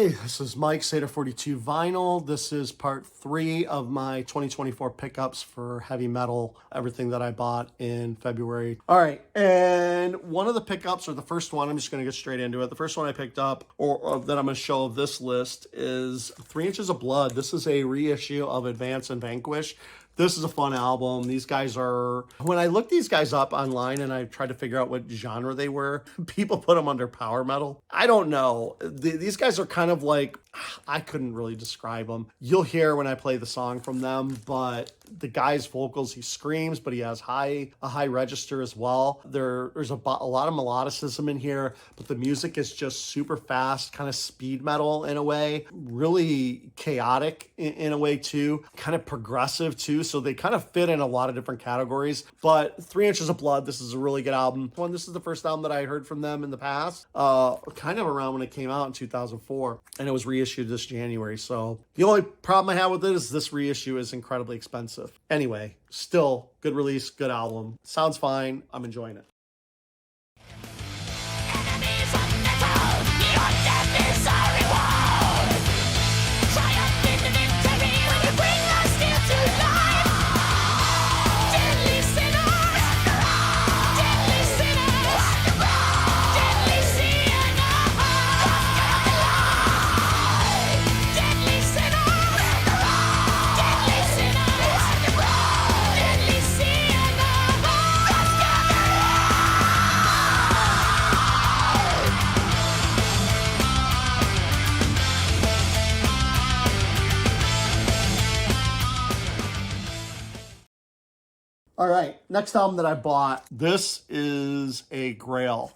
Hey, this is Mike, Seder 42 Vinyl. This is part 3 of my 2024 pickups for heavy metal, everything that I bought in February. All right, and one of the pickups, or the first one, I'm just going to get straight into it. The first one I picked up, or that I'm going to show of this list, is 3 Inches of Blood. This is a reissue of Advance and Vanquish. This is a fun album. These guys are, when I looked these guys up online and I tried to figure out what genre they were, people put them under power metal. I don't know. These guys are kind of like, I couldn't really describe them. You'll hear when I play the song from them, but the guy's vocals, he screams, but he has a high register as well. There's a lot of melodicism in here, but the music is just super fast, kind of speed metal in a way, really chaotic in a way too, kind of progressive too. So they kind of fit in a lot of different categories. But 3 Inches of Blood, this is a really good album. This is the first album that I heard from them in the past, kind of around when it came out in 2004, and it was reissued this January. So the only problem I have with it is this reissue is incredibly expensive. Anyway, still good release, good album. Sounds fine. I'm enjoying it. Enemies of metal, your death is our reward. Triumph in the victory when you bring us steel to life. Deadly sinners, deadly sinners, deadly sinners, deadly sinners, deadly sinners, deadly sinners. All right, next album that I bought. This is a grail.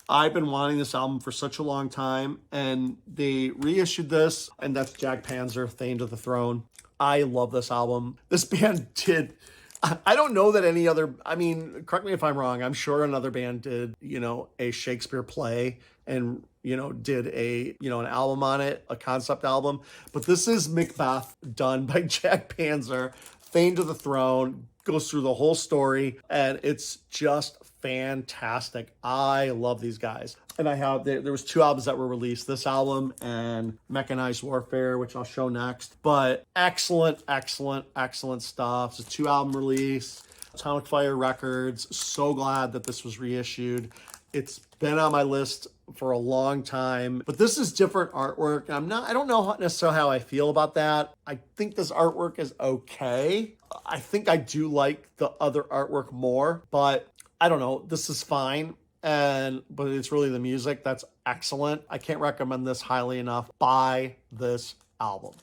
I've been wanting this album for such a long time, and they reissued this, and that's Jag Panzer, Thane to the Throne. I love this album. This band did, I don't know that any other, I mean, correct me if I'm wrong, I'm sure another band did, a Shakespeare play and, did an album on it, a concept album. But this is Macbeth done by Jag Panzer, Thane to the Throne, goes through the whole story, and it's just fantastic. I love these guys. And there was 2 albums that were released, this album and Mechanized Warfare, which I'll show next. But excellent stuff. It's a 2-album release, Atomic Fire Records. So glad that this was reissued. It's been on my list for a long time, but this is different artwork. I don't know necessarily how I feel about that. I think this artwork is okay. I think I do like the other artwork more, but I don't know. This is fine. But it's really the music that's excellent. I can't recommend this highly enough. Buy this album.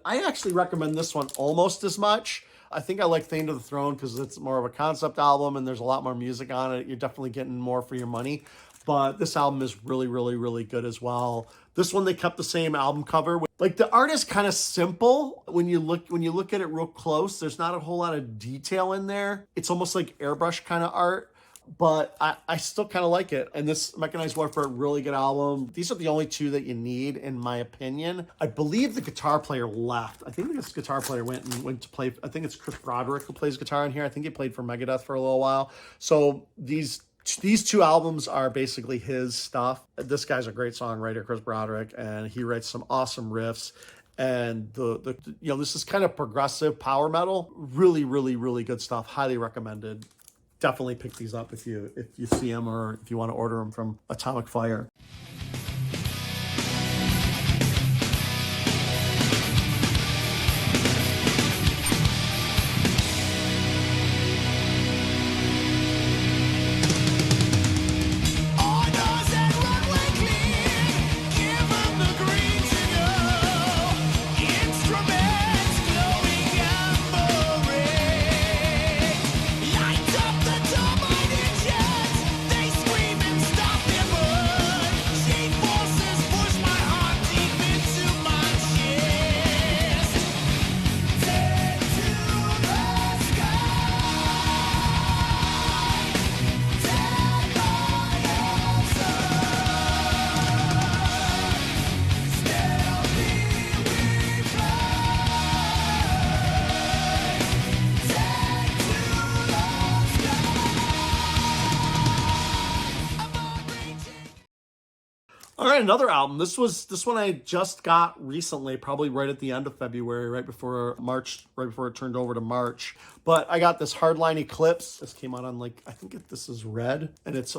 I actually recommend this one almost as much. I think I like Thane to the Throne because it's more of a concept album and there's a lot more music on it. You're definitely getting more for your money. But this album is really, really, really good as well. This one, they kept the same album cover. Like, the art is kind of simple. When you look at it real close, there's not a whole lot of detail in there. It's almost like airbrush kind of art. But I still kind of like it. And this Mechanized Warfare, really good album. These are the only 2 that you need, in my opinion. I believe the guitar player left. I think this guitar player went to play. I think it's Chris Broderick who plays guitar in here. I think he played for Megadeth for a little while. So these 2 albums are basically his stuff. This guy's a great songwriter, Chris Broderick, and he writes some awesome riffs. And this is kind of progressive power metal. Really, really, really good stuff. Highly recommended. definitely pick these up if you see them or if you want to order them from Atomic Fire. All right, another album. This one I just got recently, probably right at the end of February, right before March, right before it turned over to March. But I got this Hardline Eclipse. This came out on this is red and it's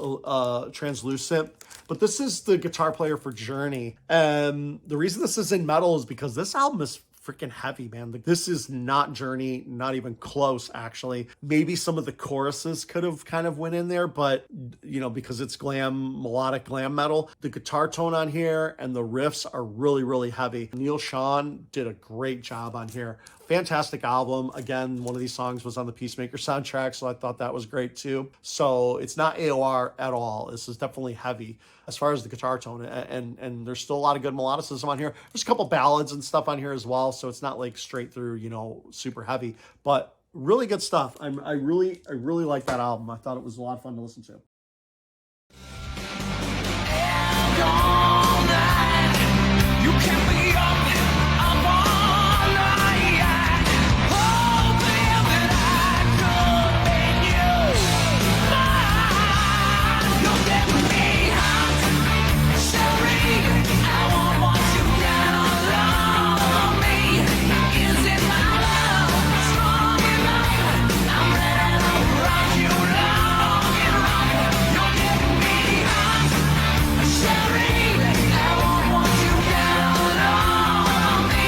translucent. But this is the guitar player for Journey. And the reason this is in metal is because this album is freaking heavy, man. This is not Journey, not even close, actually. Maybe some of the choruses could have kind of went in there, but, because it's melodic glam metal, the guitar tone on here and the riffs are really, really heavy. Neil Sean did a great job on here. Fantastic album. Again, one of these songs was on the Peacemaker soundtrack, so I thought that was great too. So it's not AOR at all. This is definitely heavy as far as the guitar tone, and there's still a lot of good melodicism on here. There's a couple ballads and stuff on here as well, so it's not like straight through, super heavy, but really good stuff. I really like that album. I thought it was a lot of fun to listen to. You can be up all night, hoping that I could make you mine. You'll get me hot, Sherry. I won't want you down on me. Is it my love strong enough? I'm ready to rock you long and rock. You'll get me hot, Sherry. I won't want you down on me.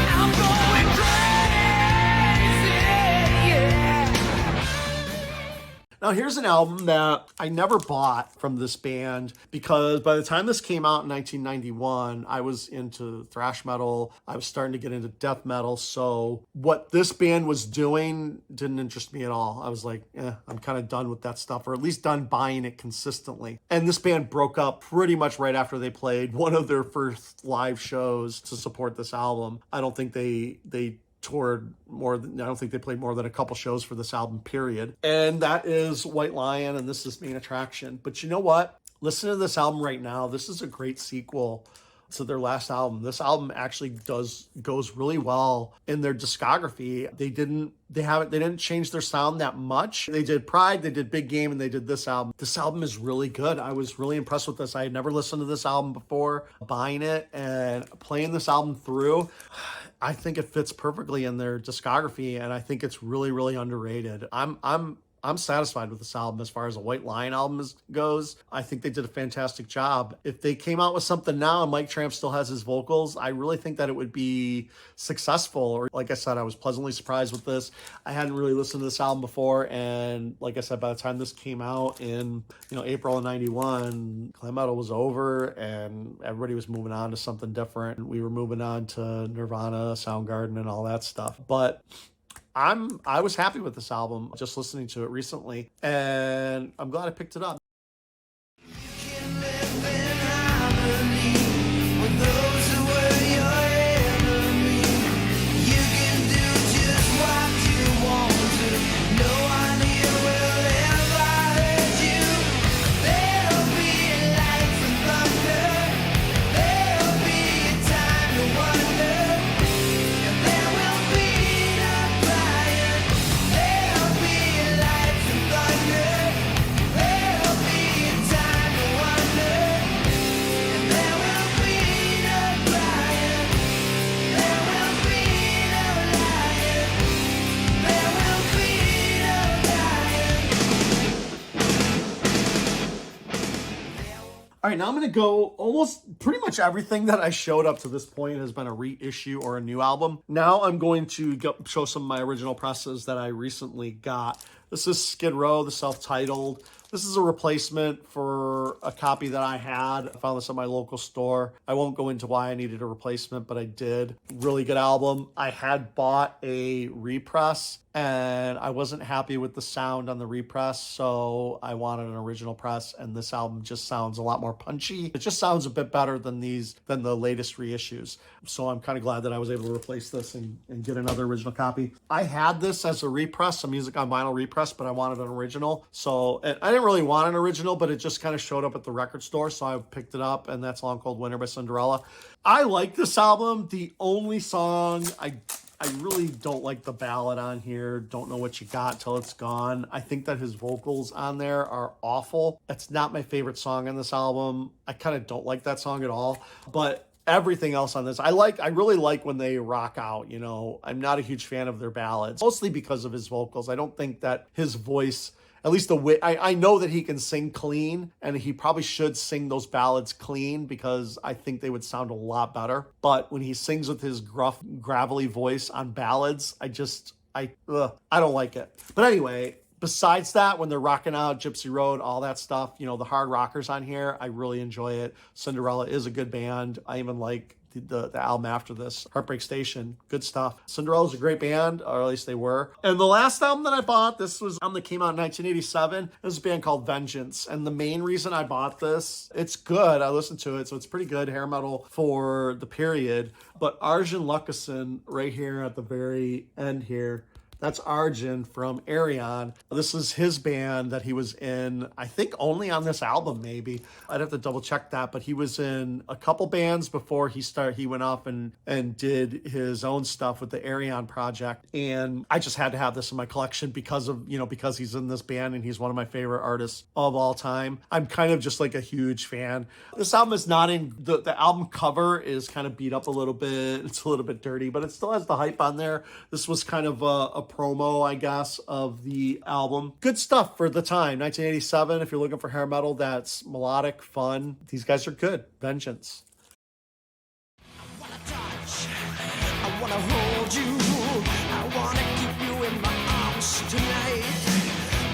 I'm going crazy, yeah. Now, here's an album that I never bought from this band because by the time this came out in 1991, I was into thrash metal. I was starting to get into death metal. So what this band was doing didn't interest me at all. I was like, I'm kind of done with that stuff, or at least done buying it consistently. And this band broke up pretty much right after they played one of their first live shows to support this album. I don't think they toured more than, I don't think they played more than a couple shows for this album, period. And that is White Lion, and this is Main Attraction. But you know what? Listen to this album right now. This is a great sequel to their last album. This album actually goes really well in their discography. They didn't change their sound that much. They did Pride, they did Big Game, and they did this album. This album is really good. I was really impressed with this. I had never listened to this album before. Buying it and playing this album through, I think it fits perfectly in their discography, and I think it's really, really underrated. I'm satisfied with this album as far as a White Lion album goes. I think they did a fantastic job. If they came out with something now and Mike Tramp still has his vocals, I really think that it would be successful. Or like I said, I was pleasantly surprised with this. I hadn't really listened to this album before, and like I said, by the time this came out in April of '91, glam metal was over and everybody was moving on to something different. We were moving on to Nirvana, Soundgarden, and all that stuff. But I was happy with this album, just listening to it recently, and I'm glad I picked it up. All right, now I'm going to go almost pretty much everything that I showed up to this point has been a reissue or a new album. Now I'm going to show some of my original presses that I recently got. This is Skid Row, the self-titled. This is a replacement for a copy that I had. I found this at my local store. I won't go into why I needed a replacement, but I did. Really good album. I had bought a repress and I wasn't happy with the sound on the repress, so I wanted an original press, and this album just sounds a lot more punchy. It just sounds a bit better than the latest reissues. So I'm kind of glad that I was able to replace this and get another original copy. I had this as a repress, a music on vinyl repress, but I wanted an original. So I didn't really want an original, but it just kind of showed up at the record store, so I picked it up, and that's Long Cold Winter by Cinderella. I like this album. The only song I really don't like the ballad on here. Don't Know What You Got Till It's Gone. I think that his vocals on there are awful. It's not my favorite song on this album. I kind of don't like that song at all. But everything else on this, I really like when they rock out, you know. I'm not a huge fan of their ballads, mostly because of his vocals. I don't think that his voice, at least the way, I know that he can sing clean, and he probably should sing those ballads clean because I think they would sound a lot better. But when he sings with his gruff, gravelly voice on ballads, I don't like it. But anyway, besides that, when they're rocking out Gypsy Road, all that stuff, you know, the hard rockers on here, I really enjoy it. Cinderella is a good band. I even like the album after this, Heartbreak Station. Good stuff. Cinderella's a great band, or at least they were. And the last album that I bought, this was an album that came out in 1987. This is a band called Vengeance. And the main reason I bought this, it's good. I listened to it, so it's pretty good hair metal for the period. But Arjen Lucassen, right here at the very end here, that's Arjen from Arion. This is his band that he was in, I think only on this album maybe. I'd have to double check that, but he was in a couple bands before he went off and did his own stuff with the Arion project. And I just had to have this in my collection because he's in this band and he's one of my favorite artists of all time. I'm kind of just like a huge fan. This album is not in, the album cover is kind of beat up a little bit. It's a little bit dirty, but it still has the hype on there. This was kind of a promo, I guess, of the album. Good stuff for the time, 1987. If you're looking for hair metal that's melodic, fun, these guys are good. Vengeance. I wanna touch, I wanna hold you, I wanna keep you in my arms tonight.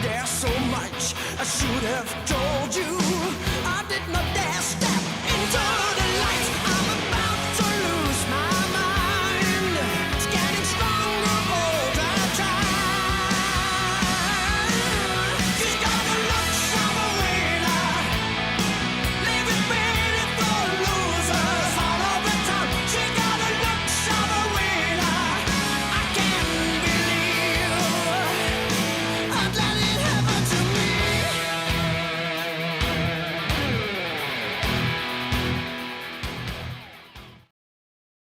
There's so much I should have told you. I did not dare step into the light. I'm about to lose my mind. It's getting stronger all the time. She's got the looks of a winner, leaving pity for losers all over town. She got the looks of a winner. I can't believe I'd let it happen to me.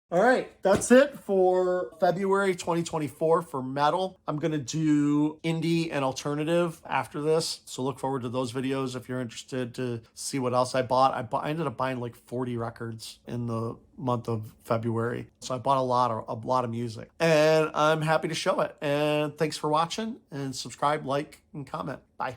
All right, that's it for February 2024 for metal. I'm going to do indie and alternative after this, so look forward to those videos if you're interested to see what else I bought. I ended up buying like 40 records in the month of February, so I bought a lot of music, and I'm happy to show it. And thanks for watching, and subscribe, like, and comment. Bye.